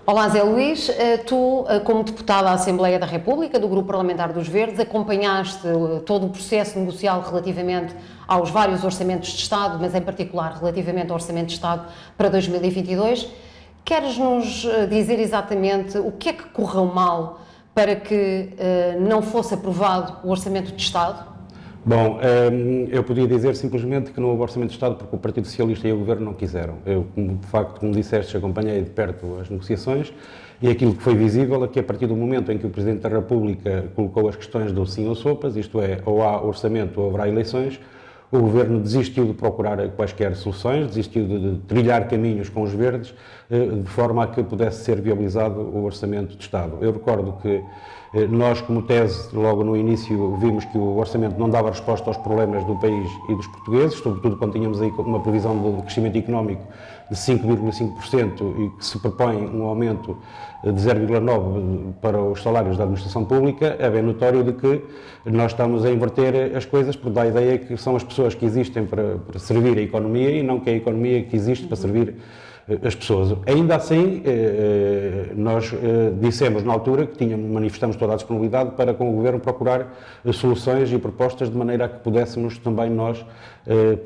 Olá, Zé Luís. Tu, como deputado à Assembleia da República, do Grupo Parlamentar dos Verdes, acompanhaste todo o processo negocial relativamente aos vários orçamentos de Estado, mas em particular relativamente ao Orçamento de Estado para 2022. Queres-nos dizer exatamente o que é que correu mal para que não fosse aprovado o Orçamento de Estado? Bom, eu podia dizer simplesmente que não houve Orçamento de Estado porque o Partido Socialista e o Governo não quiseram. Eu, de facto, como disseste, acompanhei de perto as negociações e aquilo que foi visível é que a partir do momento em que o Presidente da República colocou as questões do sim ou sopas, isto é, ou há orçamento ou haverá eleições, o Governo desistiu de procurar quaisquer soluções, desistiu de trilhar caminhos com os verdes, de forma a que pudesse ser viabilizado o Orçamento de Estado. Eu recordo que nós, como tese, logo no início vimos que o orçamento não dava resposta aos problemas do país e dos portugueses, sobretudo quando tínhamos aí uma previsão de crescimento económico de 5,5% e que se propõe um aumento de 0,9% para os salários da administração pública. É bem notório de que nós estamos a inverter as coisas, porque dá a ideia que são as pessoas que existem para servir a economia e não que é a economia que existe para servir as pessoas. Ainda assim, nós dissemos na altura que manifestamos toda a disponibilidade para com o Governo procurar soluções e propostas de maneira a que pudéssemos também nós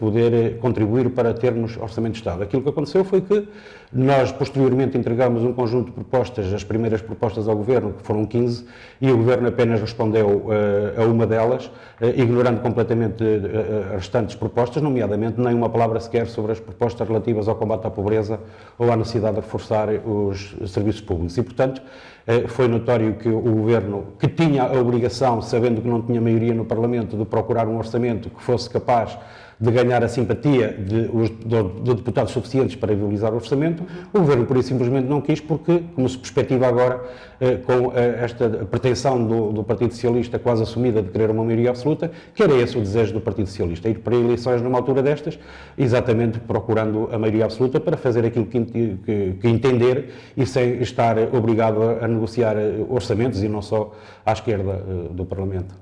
poder contribuir para termos Orçamento de Estado. Aquilo que aconteceu foi que nós posteriormente entregamos um conjunto de propostas, as primeiras propostas ao Governo, que foram 15, e o Governo apenas respondeu a uma delas, ignorando completamente as restantes propostas, nomeadamente nem uma palavra sequer sobre as propostas relativas ao combate à pobreza ou à necessidade de reforçar os serviços públicos. E, portanto, foi notório que o Governo, que tinha a obrigação, sabendo que não tinha maioria no Parlamento, de procurar um orçamento que fosse capaz de ganhar a simpatia de deputados suficientes para viabilizar o orçamento, o Governo por isso simplesmente não quis, porque, como se perspectiva agora, com esta pretensão do Partido Socialista quase assumida de querer uma maioria absoluta, que era esse o desejo do Partido Socialista, ir para eleições numa altura destas, exatamente procurando a maioria absoluta para fazer aquilo que entender e sem estar obrigado a negociar orçamentos e não só à esquerda do Parlamento.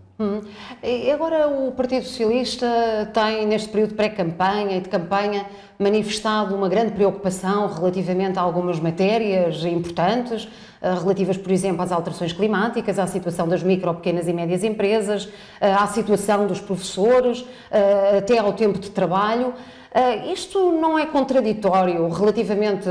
E agora o Partido Socialista tem, neste período de pré-campanha e de campanha, manifestado uma grande preocupação relativamente a algumas matérias importantes, relativas, por exemplo, às alterações climáticas, à situação das micro, pequenas e médias empresas, à situação dos professores, até ao tempo de trabalho. Isto não é contraditório relativamente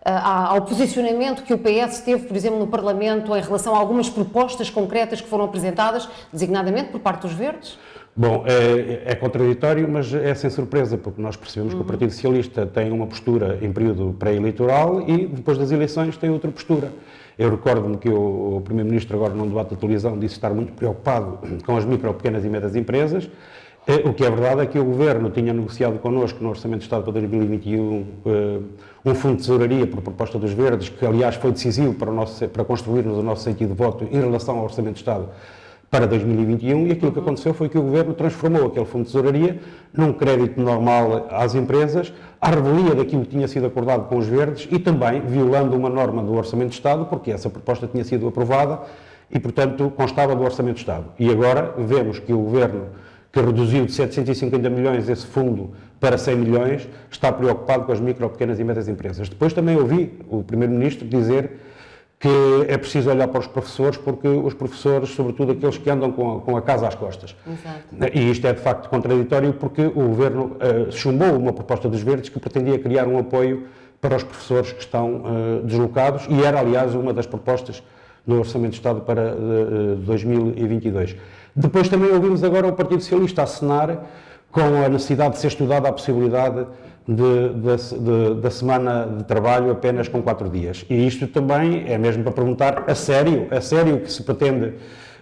ao posicionamento que o PS teve, por exemplo, no Parlamento em relação a algumas propostas concretas que foram apresentadas, designadamente por parte dos Verdes? Bom, é contraditório, mas é sem surpresa, porque nós percebemos que o Partido Socialista tem uma postura em período pré-eleitoral e depois das eleições tem outra postura. Eu recordo-me que o Primeiro-Ministro, agora num debate da televisão, disse estar muito preocupado com as micro, pequenas e médias empresas. O que é verdade é que o Governo tinha negociado connosco no Orçamento de Estado para 2021 um fundo de tesouraria por proposta dos Verdes, que aliás foi decisivo para construirmos o nosso sentido de voto em relação ao Orçamento de Estado para 2021, e aquilo que aconteceu foi que o Governo transformou aquele fundo de tesouraria num crédito normal às empresas, à revelia daquilo que tinha sido acordado com os Verdes e também violando uma norma do Orçamento de Estado, porque essa proposta tinha sido aprovada e, portanto, constava do Orçamento de Estado. E agora vemos que o Governo, que reduziu de 750 milhões esse fundo para 100 milhões, está preocupado com as micro, pequenas e médias empresas. Depois também ouvi o Primeiro-Ministro dizer que é preciso olhar para os professores, porque os professores, sobretudo aqueles que andam com a casa às costas. Exato. E isto é de facto contraditório, porque o Governo chumbou uma proposta dos Verdes que pretendia criar um apoio para os professores que estão deslocados, e era aliás uma das propostas do Orçamento de Estado para 2022. Depois também ouvimos agora o Partido Socialista acenar com a necessidade de ser estudada a possibilidade da semana de trabalho apenas com 4 dias. E isto também é mesmo para perguntar a sério que se pretende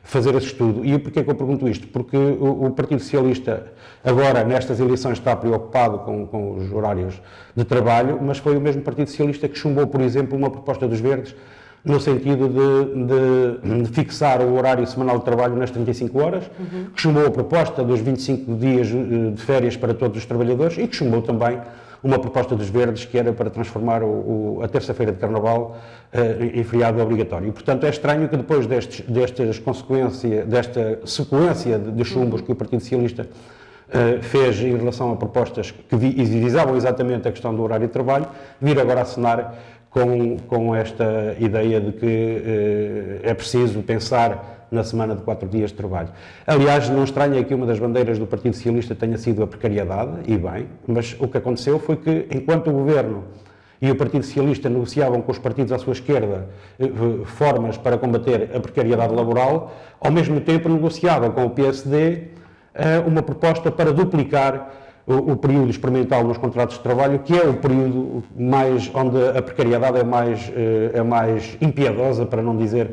fazer esse estudo. E porquê que eu pergunto isto? Porque o Partido Socialista agora, nestas eleições, está preocupado com os horários de trabalho, mas foi o mesmo Partido Socialista que chumbou, por exemplo, uma proposta dos Verdes no sentido de fixar o horário semanal de trabalho nas 35 horas, que chumbou a proposta dos 25 dias de férias para todos os trabalhadores e que chumbou também uma proposta dos Verdes que era para transformar a terça-feira de Carnaval em feriado obrigatório. E, portanto, é estranho que depois desta sequência de chumbos que o Partido Socialista fez em relação a propostas que visavam exatamente a questão do horário de trabalho, vir agora a assinar com esta ideia de que é preciso pensar na semana de 4 dias de trabalho. Aliás, não estranha que uma das bandeiras do Partido Socialista tenha sido a precariedade, e bem, mas o que aconteceu foi que, enquanto o Governo e o Partido Socialista negociavam com os partidos à sua esquerda formas para combater a precariedade laboral, ao mesmo tempo negociavam com o PSD uma proposta para duplicar o período experimental nos contratos de trabalho, que é o período onde a precariedade é mais impiedosa, para não dizer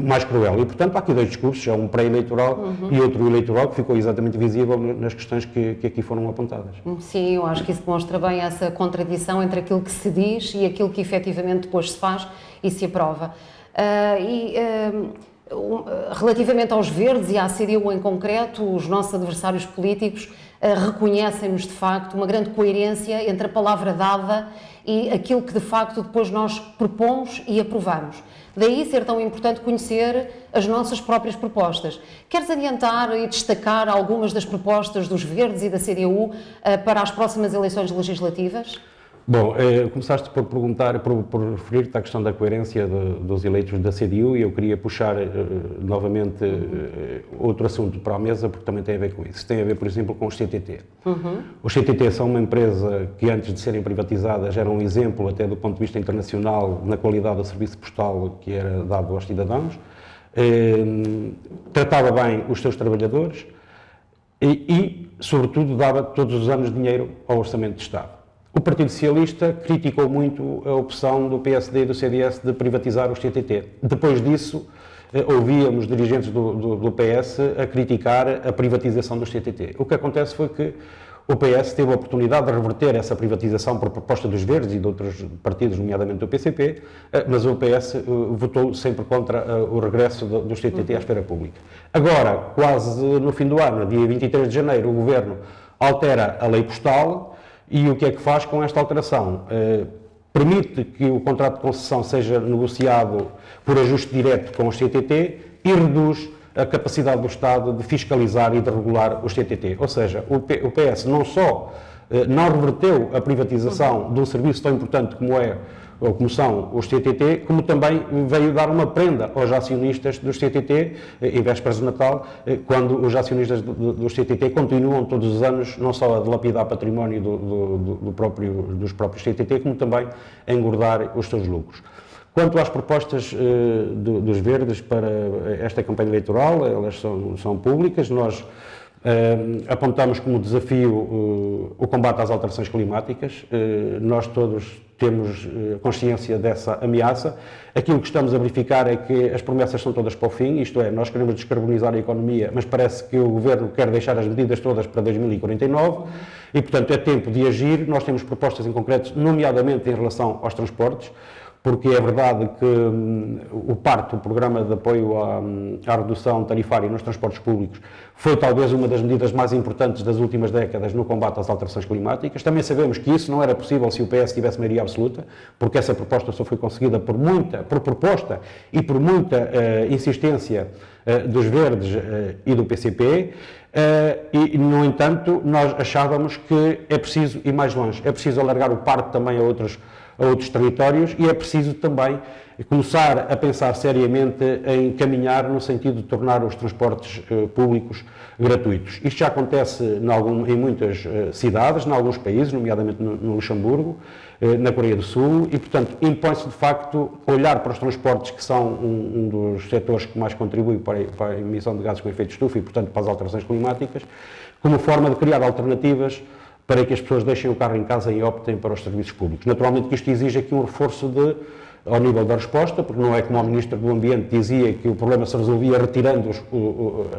mais cruel. E, portanto, há aqui 2 discursos, um pré-eleitoral e outro eleitoral, que ficou exatamente visível nas questões que aqui foram apontadas. Sim, eu acho que isso demonstra bem essa contradição entre aquilo que se diz e aquilo que efetivamente depois se faz e se aprova. Relativamente aos Verdes e à CDU em concreto, os nossos adversários políticos reconhecem-nos de facto uma grande coerência entre a palavra dada e aquilo que de facto depois nós propomos e aprovamos. Daí ser tão importante conhecer as nossas próprias propostas. Queres adiantar e destacar algumas das propostas dos Verdes e da CDU para as próximas eleições legislativas? Bom, começaste por referir-te à questão da coerência dos eleitos da CDU e eu queria puxar novamente outro assunto para a mesa porque também tem a ver com isso. Tem a ver, por exemplo, com os CTT. Os CTT são uma empresa que antes de serem privatizadas era um exemplo até do ponto de vista internacional na qualidade do serviço postal que era dado aos cidadãos, tratava bem os seus trabalhadores e, sobretudo, dava todos os anos dinheiro ao Orçamento de Estado. O Partido Socialista criticou muito a opção do PSD e do CDS de privatizar os CTT. Depois disso, ouvíamos dirigentes do PS a criticar a privatização dos CTT. O que acontece foi que o PS teve a oportunidade de reverter essa privatização por proposta dos Verdes e de outros partidos, nomeadamente do PCP, mas o PS votou sempre contra o regresso dos CTT à esfera pública. Agora, quase no fim do ano, dia 23 de janeiro, o Governo altera a lei postal. E o que é que faz com esta alteração? Permite que o contrato de concessão seja negociado por ajuste direto com os CTT e reduz a capacidade do Estado de fiscalizar e de regular os CTT. Ou seja, o PS não só não reverteu a privatização de um serviço tão importante como são os CTT, como também veio dar uma prenda aos acionistas dos CTT, em vésperas de Natal, quando os acionistas dos CTT continuam todos os anos não só a dilapidar património dos próprios CTT, como também a engordar os seus lucros. Quanto às propostas dos Verdes para esta campanha eleitoral, elas são públicas. Nós apontamos como desafio o combate às alterações climáticas. Nós todos temos consciência dessa ameaça. Aquilo que estamos a verificar é que as promessas são todas para o fim, isto é, nós queremos descarbonizar a economia, mas parece que o Governo quer deixar as medidas todas para 2049 e, portanto, é tempo de agir. Nós temos propostas em concreto, nomeadamente em relação aos transportes, porque é verdade que o PART, o Programa de Apoio à Redução Tarifária nos Transportes Públicos, foi talvez uma das medidas mais importantes das últimas décadas no combate às alterações climáticas. Também sabemos que isso não era possível se o PS tivesse maioria absoluta, porque essa proposta só foi conseguida por proposta e por muita insistência dos Verdes e do PCP. E, no entanto, nós achávamos que é preciso ir mais longe, é preciso alargar o PART também a outros territórios e é preciso também começar a pensar seriamente em caminhar no sentido de tornar os transportes públicos gratuitos. Isto já acontece em muitas cidades, em alguns países, nomeadamente no Luxemburgo, na Coreia do Sul, e, portanto, impõe-se de facto olhar para os transportes, que são um dos setores que mais contribui para a emissão de gases com efeito de estufa e, portanto, para as alterações climáticas, como forma de criar alternativas para que as pessoas deixem o carro em casa e optem para os serviços públicos. Naturalmente que isto exige aqui um reforço ao nível da resposta, porque não é como o Ministro do Ambiente dizia que o problema se resolvia retirando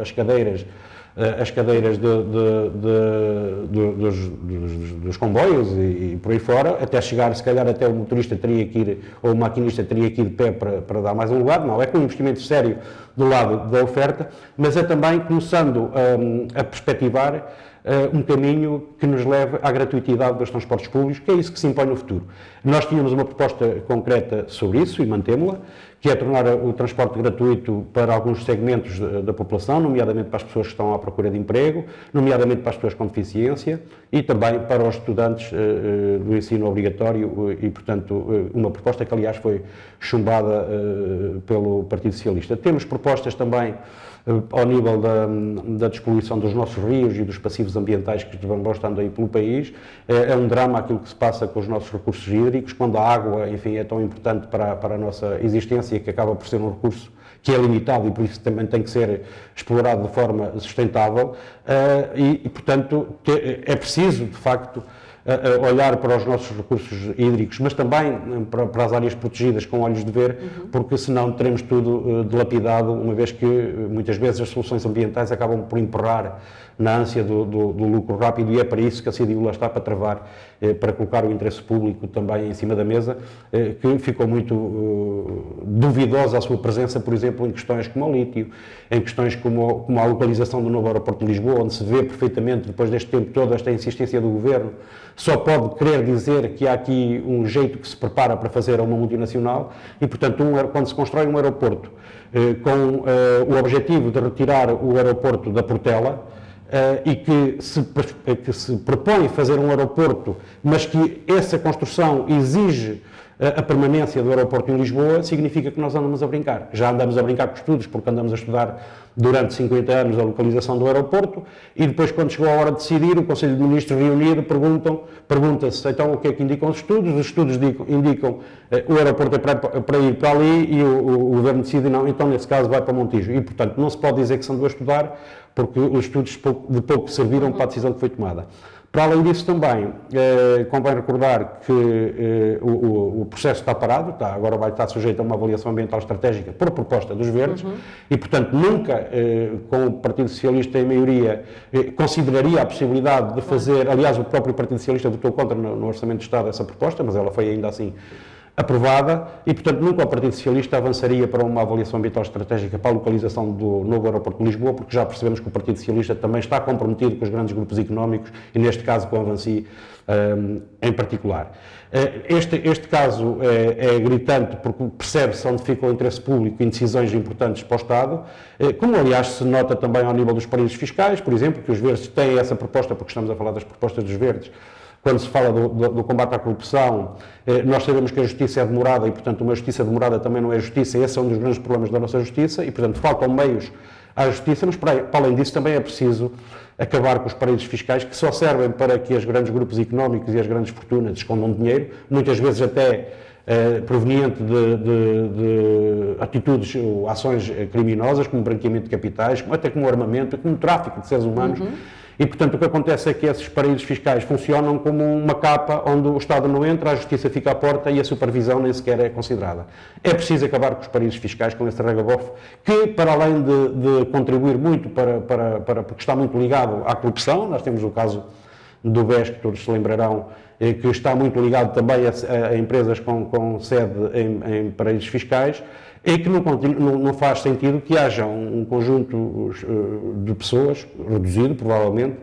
as cadeiras dos comboios e por aí fora, até chegar, se calhar até o motorista teria que ir, ou o maquinista teria que ir de pé para dar mais um lugar. Não, é com um investimento sério do lado da oferta, mas é também começando a perspectivar um caminho que nos leve à gratuitidade dos transportes públicos, que é isso que se impõe no futuro. Nós tínhamos uma proposta concreta sobre isso e mantemos-la, que é tornar o transporte gratuito para alguns segmentos da população, nomeadamente para as pessoas que estão à procura de emprego, nomeadamente para as pessoas com deficiência e também para os estudantes do ensino obrigatório e, portanto, uma proposta que, aliás, foi chumbada pelo Partido Socialista. Temos propostas também ao nível da despoluição dos nossos rios e dos passivos ambientais que vão estando aí pelo país. É um drama aquilo que se passa com os nossos recursos hídricos, quando a água, enfim, é tão importante para a nossa existência, que acaba por ser um recurso que é limitado e por isso também tem que ser explorado de forma sustentável e portanto, é preciso, de facto, olhar para os nossos recursos hídricos, mas também para as áreas protegidas com olhos de ver, porque senão teremos tudo dilapidado, uma vez que muitas vezes as soluções ambientais acabam por empurrar na ânsia do lucro rápido e é para isso que a CIDIU lá está para travar, para colocar o interesse público também em cima da mesa, que ficou muito duvidosa a sua presença, por exemplo, em questões como o lítio, em questões como a localização do novo aeroporto de Lisboa, onde se vê perfeitamente, depois deste tempo todo, esta insistência do Governo, só pode querer dizer que há aqui um jeito que se prepara para fazer a uma multinacional e, portanto, quando se constrói um aeroporto com o objetivo de retirar o aeroporto da Portela, e que se propõe fazer um aeroporto, mas que essa construção exige a permanência do aeroporto em Lisboa, significa que nós andamos a brincar. Já andamos a brincar com estudos, porque andamos a estudar durante 50 anos a localização do aeroporto e depois, quando chegou a hora de decidir, o Conselho de Ministros reunido pergunta-se então o que é que indicam os estudos indicam o aeroporto é para ir para ali e o Governo decide não, então nesse caso vai para Montijo. E, portanto, não se pode dizer que se andou a estudar, porque os estudos de pouco serviram para a decisão que foi tomada. Para além disso também, convém recordar que o processo está parado, agora vai estar sujeito a uma avaliação ambiental estratégica por proposta dos Verdes e, portanto, nunca, com o Partido Socialista em maioria, consideraria a possibilidade de fazer, aliás, o próprio Partido Socialista votou contra no Orçamento de Estado essa proposta, mas ela foi ainda assim aprovada e, portanto, nunca o Partido Socialista avançaria para uma avaliação ambiental estratégica para a localização do novo aeroporto de Lisboa, porque já percebemos que o Partido Socialista também está comprometido com os grandes grupos económicos e, neste caso, com a Avanci em particular. Este caso é gritante porque percebe-se onde fica o interesse público em decisões importantes para o Estado, como, aliás, se nota também ao nível dos paraísos fiscais, por exemplo, que os Verdes têm essa proposta, porque estamos a falar das propostas dos Verdes. Quando se fala do combate à corrupção, nós sabemos que a justiça é demorada e, portanto, uma justiça demorada também não é justiça. Esse é um dos grandes problemas da nossa justiça e, portanto, faltam meios à justiça, mas, para além disso, também é preciso acabar com os paraísos fiscais que só servem para que os grandes grupos económicos e as grandes fortunas escondam dinheiro, muitas vezes até proveniente de atitudes ou ações criminosas, como branqueamento de capitais, até como armamento, como tráfico de seres humanos. E, portanto, o que acontece é que esses paraísos fiscais funcionam como uma capa onde o Estado não entra, a justiça fica à porta e a supervisão nem sequer é considerada. É preciso acabar com os paraísos fiscais, com esse regabof, que, para além de contribuir muito porque está muito ligado à corrupção, nós temos o caso do BES, que todos se lembrarão, que está muito ligado também a empresas com sede em paraísos fiscais, e que não faz sentido que haja um conjunto de pessoas, reduzido provavelmente,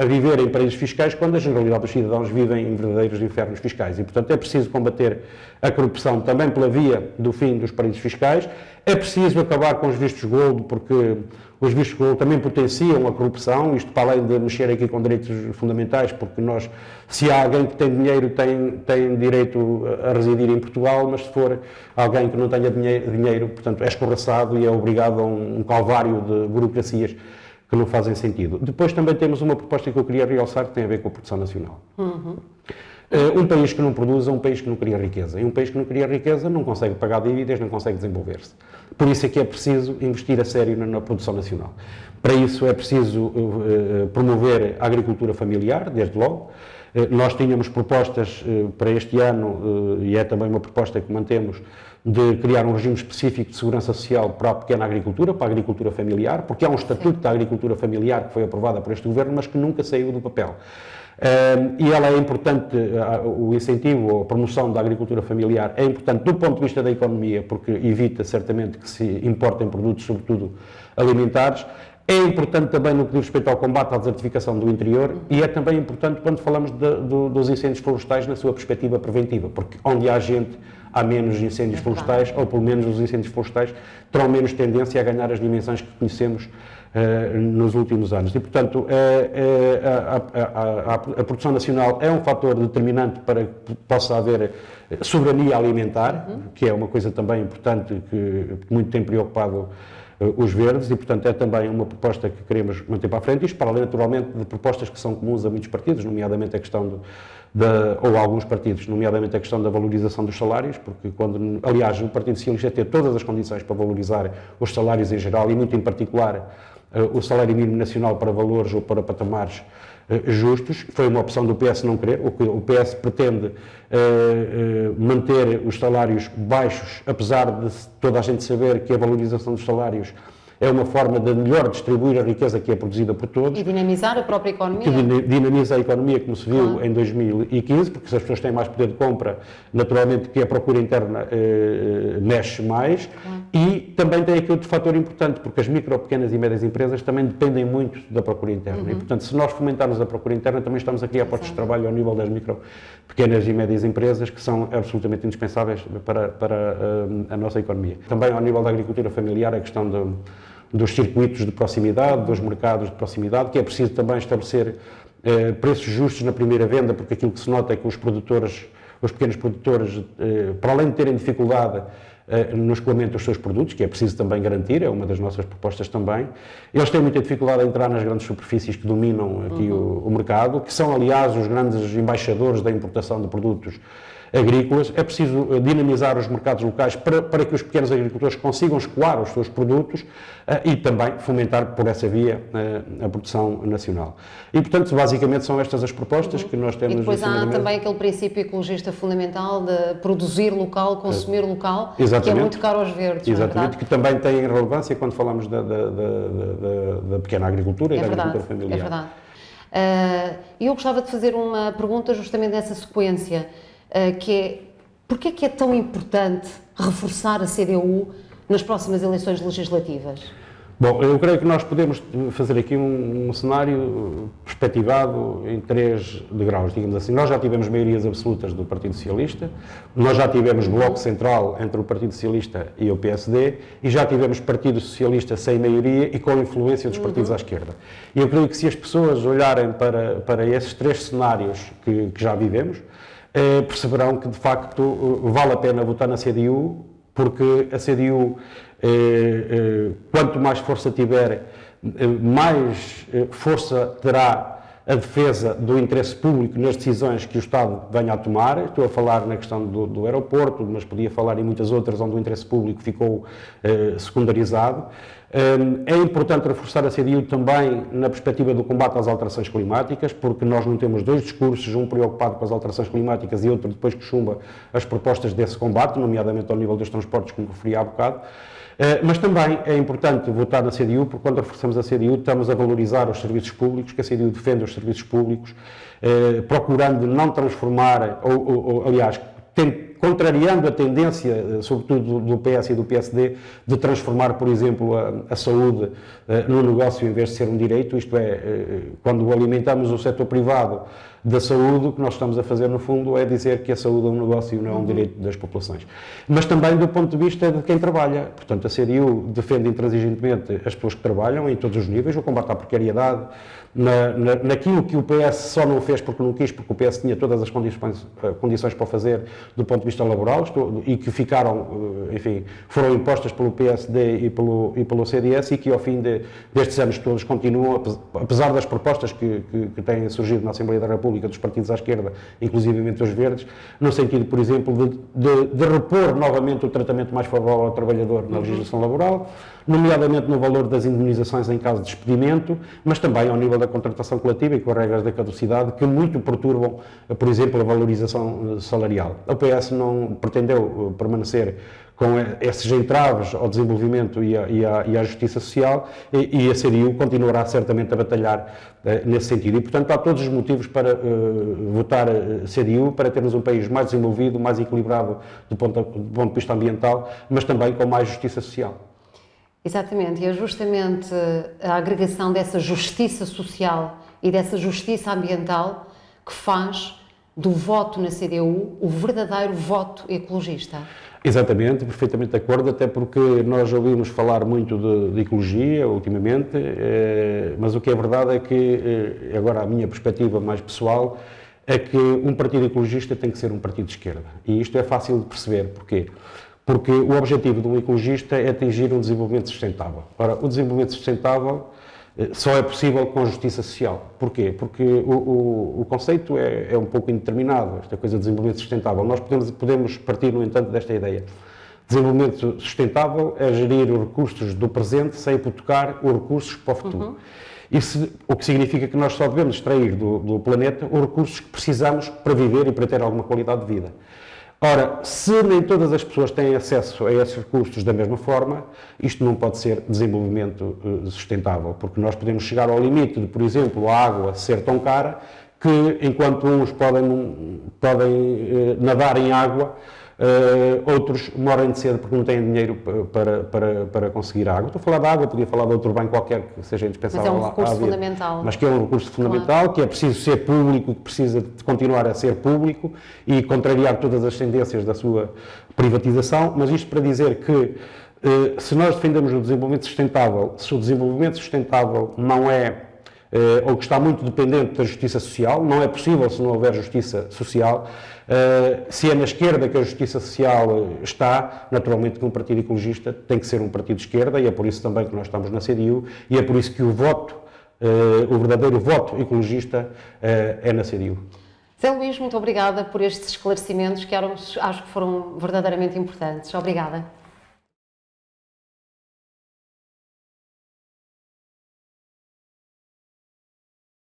a viver em paraísos fiscais quando a generalidade dos cidadãos vivem em verdadeiros infernos fiscais. E, portanto, é preciso combater a corrupção também pela via do fim dos paraísos fiscais. É preciso acabar com os vistos gold, porque os vistos gold também potenciam a corrupção, isto para além de mexer aqui com direitos fundamentais, porque se há alguém que tem dinheiro, tem direito a residir em Portugal, mas se for alguém que não tenha dinheiro, portanto, é escorraçado e é obrigado a um calvário de burocracias que não fazem sentido. Depois também temos uma proposta que eu queria realçar que tem a ver com a produção nacional. Um país que não produz é um país que não cria riqueza. E um país que não cria riqueza não consegue pagar dívidas, não consegue desenvolver-se. Por isso é que é preciso investir a sério na produção nacional. Para isso é preciso promover a agricultura familiar, desde logo. Nós tínhamos propostas para este ano, e é também uma proposta que mantemos, de criar um regime específico de segurança social para a pequena agricultura, para a agricultura familiar, porque há um estatuto da agricultura familiar que foi aprovado por este Governo, mas que nunca saiu do papel. E ela é importante, o incentivo, a promoção da agricultura familiar é importante do ponto de vista da economia, porque evita certamente que se importem produtos, sobretudo alimentares. É importante também no que diz respeito ao combate à desertificação do interior e é também importante quando falamos dos incêndios florestais na sua perspectiva preventiva, porque onde há gente há menos incêndios florestais, ou pelo menos os incêndios florestais terão menos tendência a ganhar as dimensões que conhecemos nos últimos anos. E, portanto, a produção nacional é um fator determinante para que possa haver soberania alimentar, que é uma coisa também importante que muito tem preocupado os verdes e, portanto, é também uma proposta que queremos manter para a frente, isto para além, naturalmente, de propostas que são comuns a muitos partidos, nomeadamente a questão ou alguns partidos, nomeadamente a questão da valorização dos salários, porque aliás, o Partido Socialista tem todas as condições para valorizar os salários em geral e muito em particular o salário mínimo nacional para valores ou para patamares justos. Foi uma opção do PS não querer. O PS pretende manter os salários baixos, apesar de toda a gente saber que a valorização dos salários é uma forma de melhor distribuir a riqueza que é produzida por todos. E dinamizar a própria economia. Que dinamiza a economia, como se viu em 2015, porque se as pessoas têm mais poder de compra, naturalmente que a procura interna mexe mais. E também tem aqui outro fator importante, porque as micro, pequenas e médias empresas também dependem muito da procura interna. E, portanto, se nós fomentarmos a procura interna, também estamos a criar postos de trabalho ao nível das micro, pequenas e médias empresas, que são absolutamente indispensáveis para a nossa economia. Também ao nível da agricultura familiar, a questão dos circuitos de proximidade, dos mercados de proximidade, que é preciso também estabelecer preços justos na primeira venda, porque aquilo que se nota é que os pequenos produtores, para além de terem dificuldade no escoamento dos seus produtos, que é preciso também garantir, é uma das nossas propostas também, eles têm muita dificuldade a entrar nas grandes superfícies que dominam aqui o mercado, que são, aliás, os grandes embaixadores da importação de produtos agrícolas. É preciso dinamizar os mercados locais para que os pequenos agricultores consigam escoar os seus produtos e também fomentar por essa via a produção nacional. E, portanto, basicamente são estas as propostas que nós temos. E depois há também aquele princípio ecologista fundamental de produzir local, consumir local, que é muito caro aos verdes. Exatamente, que também tem relevância quando falamos da pequena agricultura e da agricultura familiar. É verdade. Eu gostava de fazer uma pergunta justamente nessa sequência, que é, porquê é que é tão importante reforçar a CDU nas próximas eleições legislativas? Bom, eu creio que nós podemos fazer aqui um cenário perspectivado em 3 degraus, digamos assim. Nós já tivemos maiorias absolutas do Partido Socialista, nós já tivemos bloco central entre o Partido Socialista e o PSD e já tivemos Partido Socialista sem maioria e com influência dos partidos à esquerda. E eu creio que se as pessoas olharem para esses 3 cenários que já vivemos, perceberão que, de facto, vale a pena votar na CDU, porque a CDU, quanto mais força tiver, mais força terá a defesa do interesse público nas decisões que o Estado venha a tomar. Estou a falar na questão do aeroporto, mas podia falar em muitas outras onde o interesse público ficou secundarizado. É importante reforçar a CDU também na perspectiva do combate às alterações climáticas, porque nós não temos 2 discursos, um preocupado com as alterações climáticas e outro depois que chumba as propostas desse combate, nomeadamente ao nível dos transportes, como referi há bocado. Mas também é importante votar na CDU, porque quando reforçamos a CDU estamos a valorizar os serviços públicos, que a CDU defende os serviços públicos, procurando não transformar, aliás, contrariando a tendência, sobretudo do PS e do PSD, de transformar, por exemplo, a saúde num negócio em vez de ser um direito, isto é, quando alimentamos o setor privado da saúde, o que nós estamos a fazer, no fundo, é dizer que a saúde é um negócio e não é um direito das populações. Mas também do ponto de vista de quem trabalha. Portanto, a CDU defende intransigentemente as pessoas que trabalham em todos os níveis, o combate à precariedade, naquilo que o PS só não fez porque não quis, porque o PS tinha todas as condições para o fazer do ponto de vista laboral e que ficaram, enfim, foram impostas pelo PSD e pelo CDS e que ao fim destes anos todos continuam, apesar das propostas que têm surgido na Assembleia da República dos partidos à esquerda, inclusivamente os verdes, no sentido, por exemplo, de repor novamente o tratamento mais favorável ao trabalhador na legislação laboral, nomeadamente no valor das indemnizações em caso de despedimento, mas também ao nível da contratação coletiva e com as regras da caducidade que muito perturbam, por exemplo, a valorização salarial. O PS não pretendeu permanecer com esses entraves ao desenvolvimento e à justiça social e a CDU continuará certamente a batalhar nesse sentido. E, portanto, há todos os motivos para votar CDU, para termos um país mais desenvolvido, mais equilibrado do ponto de vista ambiental, mas também com mais justiça social. Exatamente, e é justamente a agregação dessa justiça social e dessa justiça ambiental que faz do voto na CDU o verdadeiro voto ecologista. Exatamente, perfeitamente de acordo, até porque nós ouvimos falar muito de ecologia ultimamente, mas o que é verdade é que, agora a minha perspectiva mais pessoal, é que um partido ecologista tem que ser um partido de esquerda. E isto é fácil de perceber. Porquê? Porque o objetivo de um ecologista é atingir um desenvolvimento sustentável. Ora, o desenvolvimento sustentável só é possível com a justiça social. Porquê? Porque o conceito é um pouco indeterminado, esta coisa de desenvolvimento sustentável. Nós podemos partir, no entanto, desta ideia. Desenvolvimento sustentável é gerir os recursos do presente sem hipotecar os recursos para o futuro. Isso, o que significa que nós só devemos extrair do planeta os recursos que precisamos para viver e para ter alguma qualidade de vida. Ora, se nem todas as pessoas têm acesso a esses recursos da mesma forma, isto não pode ser desenvolvimento sustentável, porque nós podemos chegar ao limite de, por exemplo, a água ser tão cara que, enquanto uns podem nadar em água, outros morrem de sede porque não têm dinheiro para conseguir água. Estou a falar da água, podia falar de outro bem qualquer que seja indispensável. Mas é um recurso fundamental. Mas que é um recurso fundamental, claro. Que é preciso ser público, que precisa de continuar a ser público e contrariar todas as tendências da sua privatização. Mas isto para dizer que se nós defendemos o desenvolvimento sustentável, se o desenvolvimento sustentável não é ou que está muito dependente da justiça social, não é possível se não houver justiça social. Se é na esquerda que a justiça social está, naturalmente que um partido ecologista tem que ser um partido de esquerda, e é por isso também que nós estamos na CDU, e é por isso que o verdadeiro voto ecologista é na CDU. Zé Luís, muito obrigada por estes esclarecimentos que acho que foram verdadeiramente importantes. Obrigada.